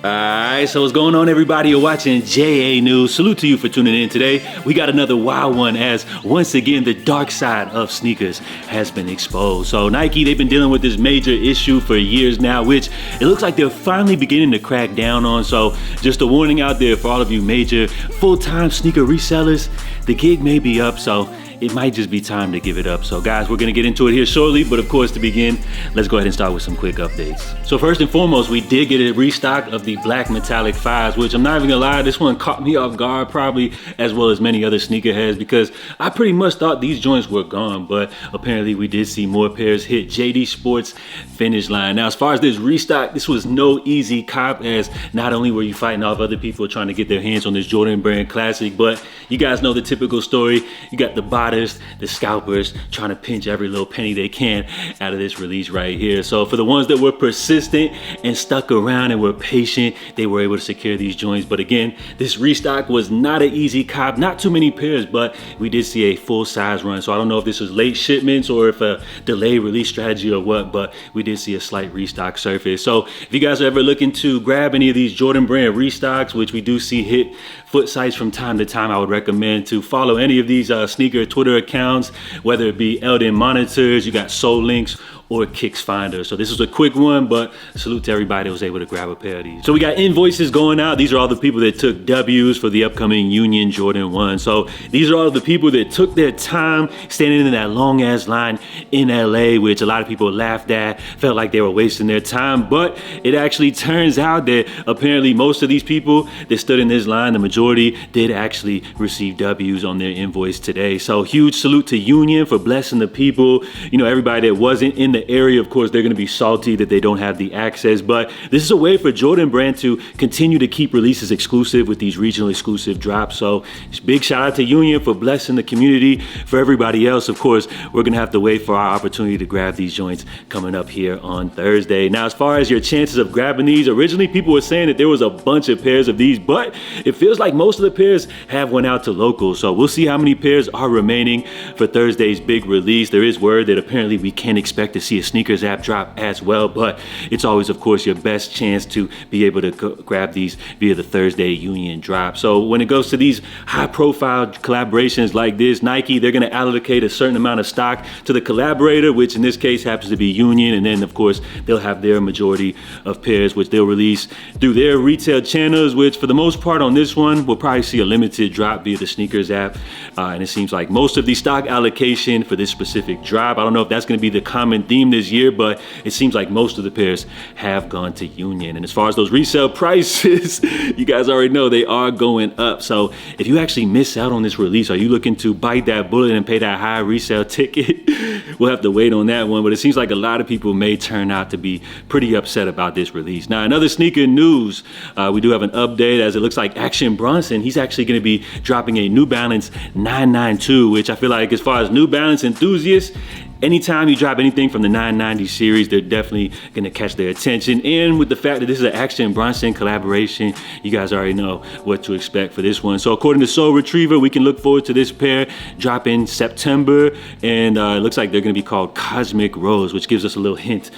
Alright, so what's going on, everybody? You're watching JA News. Salute to you for tuning in today. We got another wild one as once again the dark side of sneakers has been exposed. So Nike, they've been dealing with this major issue for years now, which it looks like they're finally beginning to crack down on. So just a warning out there for all of you major full-time sneaker resellers, the gig may be up, so it might just be time to give it up. So guys, we're gonna get into it here shortly, but of course to begin, let's go ahead and start with some quick updates. So first and foremost, we did get a restock of the black metallic 5s, which I'm not even gonna lie, this one caught me off guard probably as well as many other sneakerheads because I pretty much thought these joints were gone, but apparently we did see more pairs hit JD Sports finish line. Now, as far as this restock, this was no easy cop as not only were you fighting off other people trying to get their hands on this Jordan Brand Classic, but you guys know the typical story. You got the the scalpers trying to pinch every little penny they can out of this release right here. So for the ones that were persistent and stuck around and were patient, they were able to secure these joints. But again, this restock was not an easy cop, not too many pairs, but we did see a full size run. So I don't know if this was late shipments or if a delayed release strategy or what, but we did see a slight restock surface. So if you guys are ever looking to grab any of these Jordan Brand restocks, which we do see hit foot sites from time to time, I would recommend to follow any of these sneaker Twitter accounts, whether it be Eldon Monitors, you got Soul Links, or Kicks Finder. So this was a quick one, but salute to everybody that was able to grab a pair of these. So we got invoices going out. These are all the people that took W's for the upcoming Union Jordan 1. So these are all the people that took their time standing in that long ass line in LA, which a lot of people laughed at, felt like they were wasting their time. But it actually turns out that apparently most of these people that stood in this line, the majority did actually receive W's on their invoice today. So huge salute to Union for blessing the people. You know, everybody that wasn't in the area, of course, they're going to be salty that they don't have the access, but this is a way for Jordan Brand to continue to keep releases exclusive with these regional exclusive drops. So big shout out to Union for blessing the community. For everybody else, of course, we're going to have to wait for our opportunity to grab these joints coming up here on Thursday. Now, as far as your chances of grabbing these, originally people were saying that there was a bunch of pairs of these, but it feels like most of the pairs have went out to locals. So we'll see how many pairs are remaining for Thursday's big release. There is word that apparently we can expect to see a sneakers app drop as well, but it's always, of course, your best chance to be able to grab these via the Thursday Union drop. So when it goes to these high profile collaborations like this, Nike, they're going to allocate a certain amount of stock to the collaborator, which in this case happens to be Union, and then of course they'll have their majority of pairs which they'll release through their retail channels, which for the most part on this one we'll probably see a limited drop via the sneakers app, and it seems like most of the stock allocation for this specific drop, I don't know if that's going to be the common theme this year, but it seems like most of the pairs have gone to Union. And as far as those resale prices, you guys already know they are going up. So if you actually miss out on this release, are you looking to bite that bullet and pay that high resale ticket? We'll have to wait on that one, but it seems like a lot of people may turn out to be pretty upset about this release. Now, another sneaker news, we do have an update as it looks like Action Bronson, he's actually going to be dropping a New Balance 992, which I feel like as far as New Balance enthusiasts, anytime you drop anything from the 990 series, they're definitely going to catch their attention. And with the fact that this is an Action Bronson collaboration, you guys already know what to expect for this one. So according to Soul Retriever, we can look forward to this pair dropping September. And it looks like they're going to be called Cosmic Rose, which gives us a little hint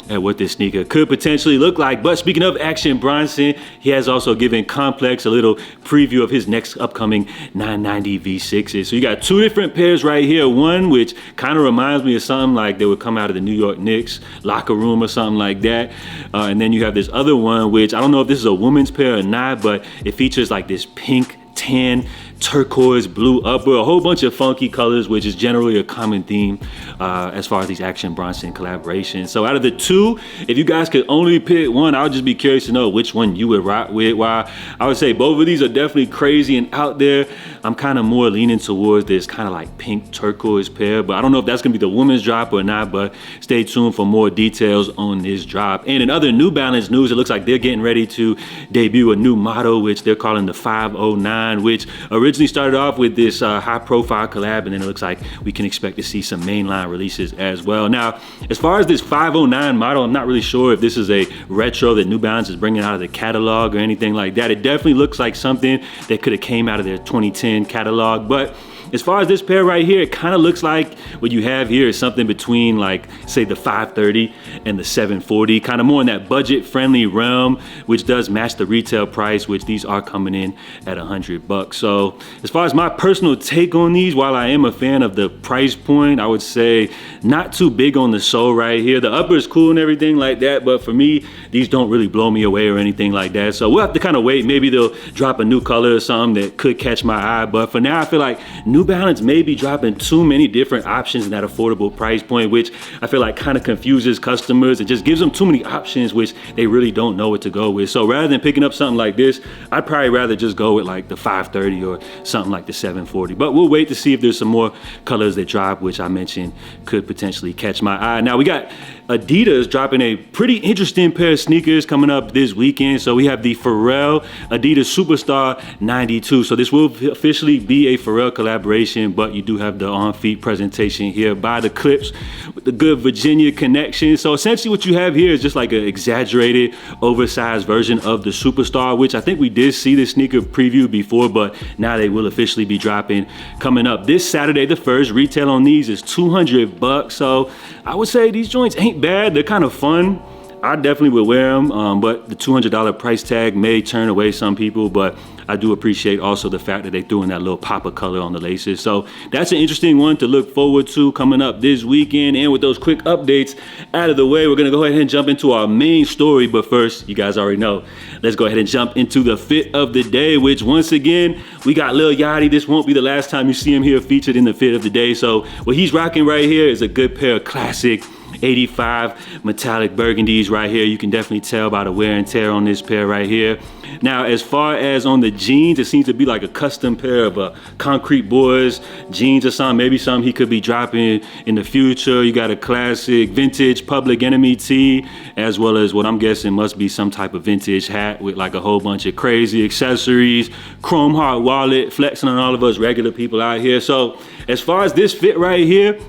at what this sneaker could potentially look like. But speaking of Action Bronson, he has also given Complex a little preview of his next upcoming 990 V6s. So you got two different pairs right here. One which kind of reminds me of something like that would come out of the New York Knicks locker room or something like that. And then you have this other one, which I don't know if this is a woman's pair or not, but it features like this pink, tan, turquoise, blue upper, a whole bunch of funky colors, which is generally a common theme as far as these Action Bronson collaborations. So out of the two, if you guys could only pick one, I would just be curious to know which one you would rock with. While I would say both of these are definitely crazy and out there, I'm kind of more leaning towards this kind of like pink turquoise pair, but I don't know if that's gonna be the women's drop or not, but stay tuned for more details on this drop. And in other New Balance news, it looks like they're getting ready to debut a new model, which they're calling the 509, which originally started off with this high profile collab, and then it looks like we can expect to see some mainline releases as well. Now, as far as this 509 model, I'm not really sure if this is a retro that New Balance is bringing out of the catalog or anything like that. It definitely looks like something that could have came out of their 2010 catalog, but as far as this pair right here, it kind of looks like what you have here is something between like, say, the 530 and the 740, kind of more in that budget friendly realm, which does match the retail price, which these are coming in at $100. So as far as my personal take on these, while I am a fan of the price point, I would say not too big on the sole right here. The upper is cool and everything like that, but for me, these don't really blow me away or anything like that. So we'll have to kind of wait. Maybe they'll drop a new color or something that could catch my eye. But for now, I feel like New Balance may be dropping too many different options in that affordable price point, which I feel like kind of confuses customers. It just gives them too many options, which they really don't know what to go with. So rather than picking up something like this, I'd probably rather just go with like the 530 or something like the 740. But we'll wait to see if there's some more colors that drop, which I mentioned could potentially catch my eye. Now we got Adidas dropping a pretty interesting pair of sneakers coming up this weekend. So we have the Pharrell Adidas Superstar 92. So this will officially be a Pharrell collaboration, but you do have the on-feet presentation here by the Clips with the good Virginia connection. So essentially what you have here is just like an exaggerated, oversized version of the Superstar, which I think we did see this sneaker preview before, but now they will officially be dropping coming up this Saturday the 1st. Retail on these is $200. So I would say these joints ain't bad. They're kind of fun. I definitely would wear them, but the $200 price tag may turn away some people, but I do appreciate also the fact that they threw in that little pop of color on the laces. So that's an interesting one to look forward to coming up this weekend. And with those quick updates out of the way, we're gonna go ahead and jump into our main story. But first, you guys already know, let's go ahead and jump into the fit of the day, which once again, we got Lil Yachty. This won't be the last time you see him here featured in the fit of the day. So what he's rocking right here is a good pair of classic 85 metallic burgundies right here. You can definitely tell by the wear and tear on this pair right here. Now, as far as on the jeans, it seems to be like a custom pair of Concrete Boys jeans or something. Maybe something he could be dropping in the future. You got a classic vintage Public Enemy tee, as well as what I'm guessing must be some type of vintage hat with like a whole bunch of crazy accessories, chrome heart wallet, flexing on all of us regular people out here. So as far as this fit right here,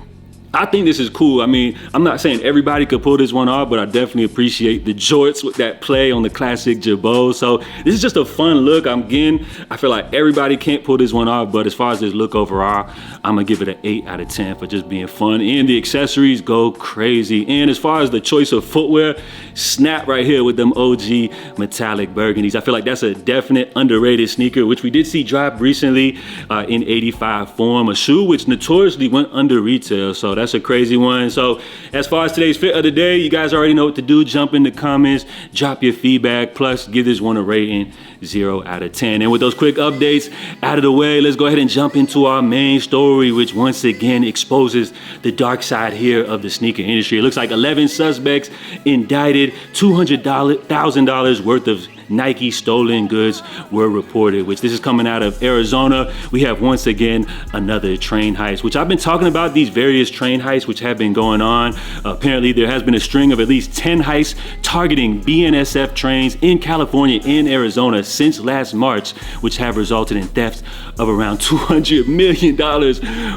I think this is cool. I mean, I'm not saying everybody could pull this one off, but I definitely appreciate the jorts with that play on the classic Jabot. So this is just a fun look. I feel like everybody can't pull this one off, but as far as this look overall, I'm gonna give it an 8 out of 10 for just being fun. And the accessories go crazy. And as far as the choice of footwear, snap right here with them OG metallic burgundies. I feel like that's a definite underrated sneaker, which we did see drop recently in 85 form, a shoe which notoriously went under retail. So that's a crazy one. So as far as today's fit of the day, you guys already know what to do. Jump in the comments, drop your feedback, plus give this one a rating 0 out of 10. And with those quick updates out of the way, let's go ahead and jump into our main story, which once again exposes the dark side here of the sneaker industry. It looks like 11 suspects indicted, $200,000 worth of Nike stolen goods were reported, which this is coming out of Arizona. We have once again another train heist, which I've been talking about these various train heists which have been going on. Apparently there has been a string of at least 10 heists targeting BNSF trains in California and Arizona since last March, which have resulted in theft of around $200 million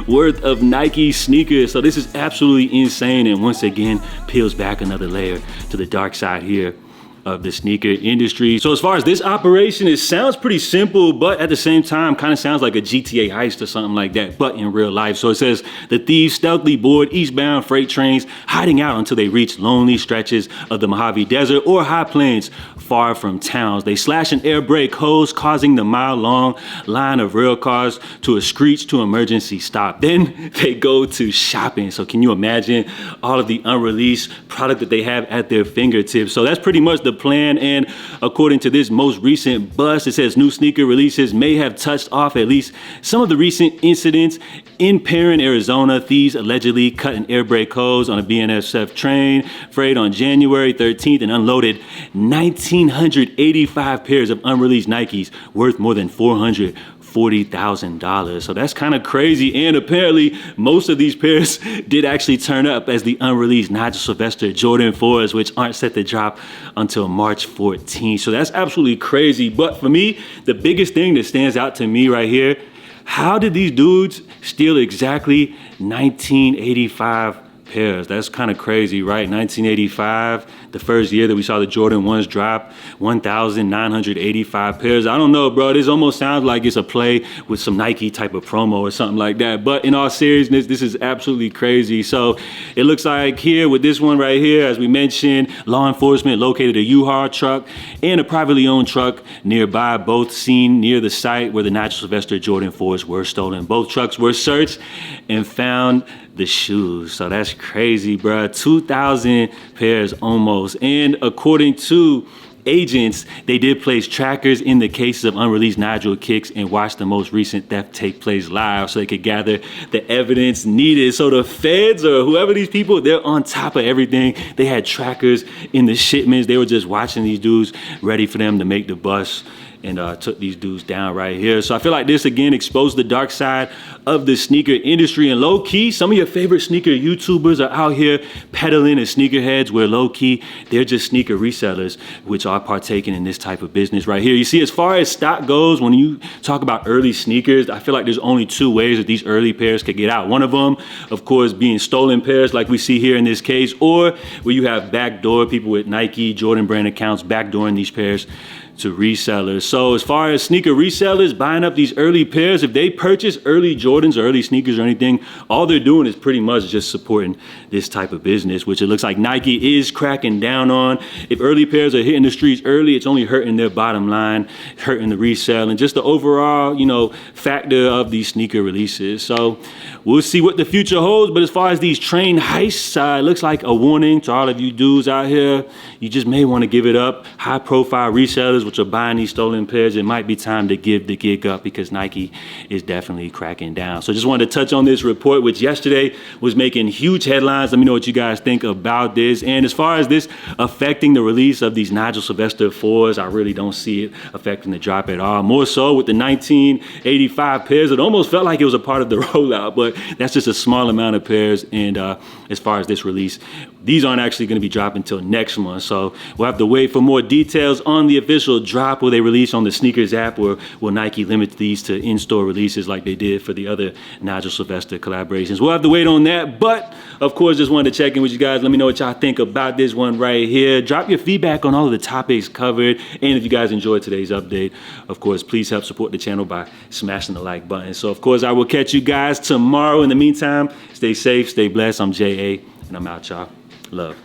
worth of Nike sneakers. So this is absolutely insane, and once again peels back another layer to the dark side here of the sneaker industry. So as far as this operation, it sounds pretty simple, but at the same time kind of sounds like a GTA heist or something like that, but in real life. So it says the thieves stealthily board eastbound freight trains, hiding out until they reach lonely stretches of the Mojave Desert or high plains far from towns. They slash an air brake hose, causing the mile-long line of rail cars to a screech to emergency stop. Then they go to shopping. So can you imagine all of the unreleased product that they have at their fingertips? So that's pretty much the plan. And according to this most recent bust, it says new sneaker releases may have touched off at least some of the recent incidents. In Perrin, Arizona, thieves allegedly cut an air brake hose on a BNSF train freight on January 13th and unloaded 1,985 pairs of unreleased Nikes worth more than $440,000. So that's kind of crazy. And apparently most of these pairs did actually turn up as the unreleased Nigel Sylvester Jordan 4s, which aren't set to drop until March 14th. So that's absolutely crazy. But for me, the biggest thing that stands out to me right here, how did these dudes steal exactly 1985 pairs. That's kind of crazy, right? 1985, the first year that we saw the Jordan 1s drop, 1,985 pairs. I don't know, bro. This almost sounds like it's a play with some Nike type of promo or something like that. But in all seriousness, this is absolutely crazy. So it looks like here with this one right here, as we mentioned, law enforcement located a U-Haul truck and a privately owned truck nearby, both seen near the site where the Nigel Sylvester Jordan 4s were stolen. Both trucks were searched and found the shoes. So that's crazy, bro. 2,000 pairs almost. And according to agents, they did place trackers in the cases of unreleased Nigel kicks and watch the most recent theft take place live so they could gather the evidence needed. So the feds or whoever these people, they're on top of everything. They had trackers in the shipments. They were just watching these dudes, ready for them to make the bus, and took these dudes down right here. So I feel like this again exposed the dark side of the sneaker industry. And low key, some of your favorite sneaker YouTubers are out here peddling as sneakerheads, where low key, they're just sneaker resellers, which are partaking in this type of business right here. You see, as far as stock goes, when you talk about early sneakers, I feel like there's only two ways that these early pairs could get out. One of them, of course, being stolen pairs like we see here in this case, or where you have backdoor people with Nike, Jordan brand accounts backdooring these pairs to resellers. So as far as sneaker resellers buying up these early pairs, if they purchase early Jordans or early sneakers or anything, all they're doing is pretty much just supporting this type of business, which it looks like Nike is cracking down on. If early pairs are hitting the streets early, it's only hurting their bottom line, hurting the resale, and just the overall, factor of these sneaker releases. So we'll see what the future holds. But as far as these train heists, it looks like a warning to all of you dudes out here. You just may want to give it up. High profile resellers which are buying these stolen pairs, it might be time to give the gig up, because Nike is definitely cracking down. So just wanted to touch on this report, which yesterday was making huge headlines. Let me know what you guys think about this. And as far as this affecting the release of these Nigel Sylvester 4s, I really don't see it affecting the drop at all. More so with the 1985 pairs, it almost felt like it was a part of the rollout, but that's just a small amount of pairs. And as far as this release, these aren't actually going to be dropping until next month. So we'll have to wait for more details on the official drop. Will they release on the sneakers app, or will Nike limit these to in-store releases like they did for the other Nigel Sylvester collaborations? We'll have to wait on that. But of course, just wanted to check in with you guys. Let me know what y'all think about this one right here. Drop your feedback on all of the topics covered. And if you guys enjoyed today's update, of course, please help support the channel by smashing the like button. So of course, I will catch you guys tomorrow. In the meantime, stay safe, stay blessed. I'm J.A. and I'm out, y'all. Love.